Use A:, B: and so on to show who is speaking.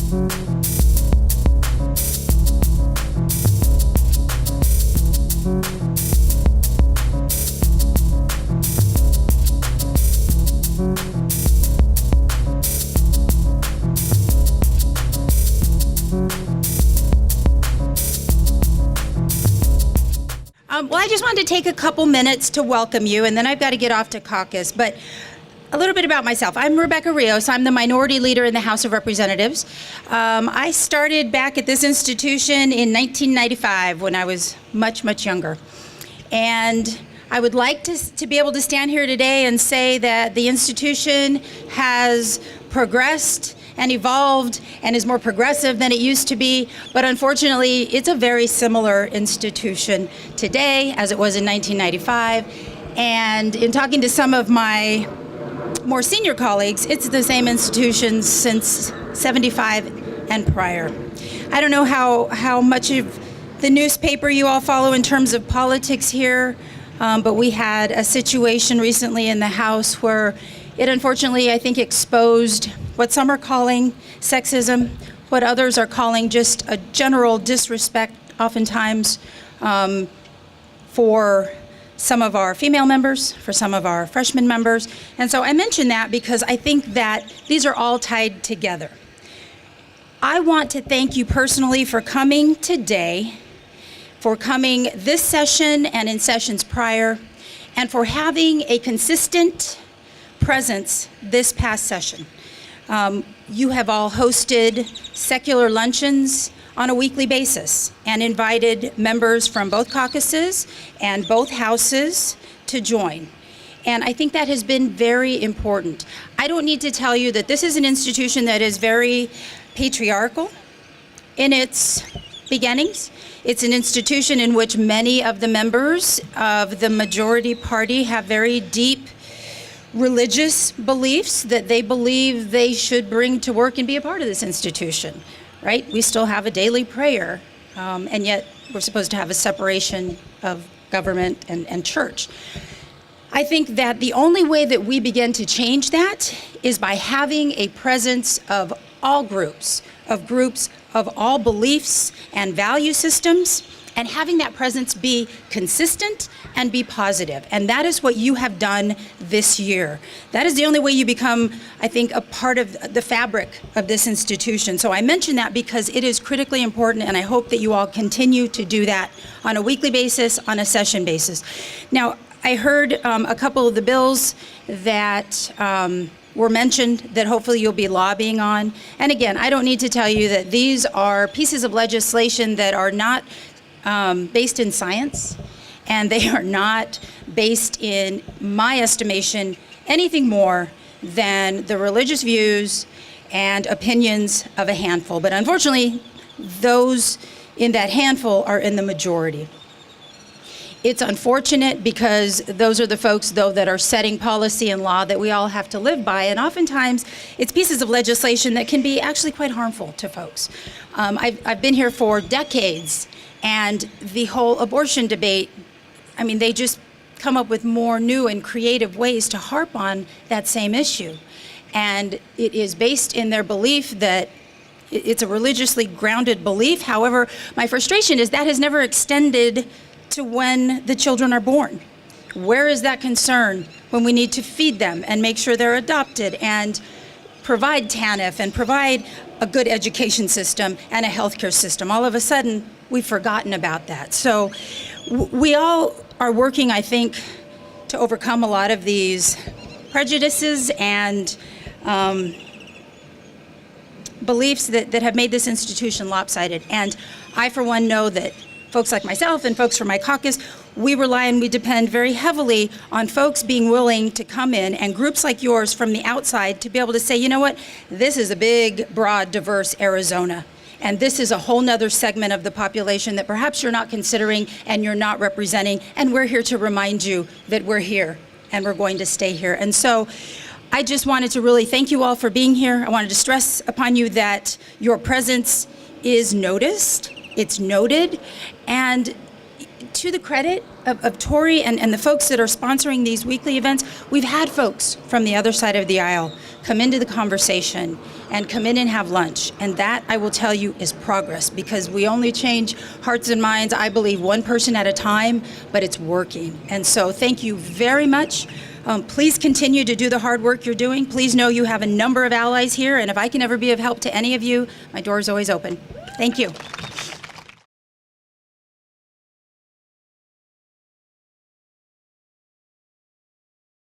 A: Well, I just wanted to take a couple minutes to welcome you, and then I've got to get off to caucus. But a little bit about myself. I'm Rebecca Rios. I'm the minority leader in the House of Representatives. I started back at this institution in 1995 when I was much, much younger. And I would like to be able to stand here today and say that the institution has progressed and evolved and is more progressive than it used to be, but unfortunately it's a very similar institution today as it was in 1995. And in talking to some of my more senior colleagues, it's the same institution since 75 and prior. I don't know how much of the newspaper you all follow in terms of politics here, but we had a situation recently in the House where it unfortunately, I think, exposed what some are calling sexism, what others are calling just a general disrespect, oftentimes, for some of our female members, for some of our freshman members. And so I mention that because I think that these are all tied together. I want to thank you personally for coming today, for coming this session and in sessions prior, and for having a consistent presence this past session. You have all hosted secular luncheons on a weekly basis and invited members from both caucuses and both houses to join. And I think that has been very important. I don't need to tell you that this is an institution that is very patriarchal in its beginnings. It's an institution in which many of the members of the majority party have very deep religious beliefs that they believe they should bring to work and be a part of this institution, right? We still have a daily prayer, and yet we're supposed to have a separation of government and church. I think that the only way that we begin to change that is by having a presence of all groups of all beliefs and value systems, and having that presence be consistent and be positive. And that is what you have done this year. That is the only way you become, I think, a part of the fabric of this institution. So I mention that because it is critically important, and I hope that you all continue to do that on a weekly basis, on a session basis. Now, I heard a couple of the bills that were mentioned that hopefully you'll be lobbying on. And again, I don't need to tell you that these are pieces of legislation that are not based in science, and they are not based in my estimation anything more than the religious views and opinions of a handful. But unfortunately, those in that handful are in the majority. It's unfortunate because those are the folks, though, that are setting policy and law that we all have to live by. And oftentimes, it's pieces of legislation that can be actually quite harmful to folks. I've been here for decades, and the whole abortion debate, I mean, they just come up with more new and creative ways to harp on that same issue. And it is based in their belief that it's a religiously grounded belief. However, my frustration is that has never extended to when the children are born. Where is that concern when we need to feed them and make sure they're adopted and provide TANF and provide a good education system and a healthcare system? All of a sudden, we've forgotten about that. So we all are working, I think, to overcome a lot of these prejudices and beliefs that have made this institution lopsided. And I, for one, know that folks like myself and folks from my caucus, we rely and we depend very heavily on folks being willing to come in, and groups like yours from the outside to be able to say, you know what, this is a big, broad, diverse Arizona. And this is a whole nother segment of the population that perhaps you're not considering and you're not representing. And we're here to remind you that we're here and we're going to stay here. And so I just wanted to really thank you all for being here. I wanted to stress upon you that your presence is noticed, it's noted, and to the credit of Tori and the folks that are sponsoring these weekly events, we've had folks from the other side of the aisle come into the conversation and come in and have lunch. And that, I will tell you, is progress, because we only change hearts and minds, I believe, one person at a time, but it's working. And so thank you very much. Please continue to do the hard work you're doing. Please know you have a number of allies here, and if I can ever be of help to any of you, my door is always open. Thank you.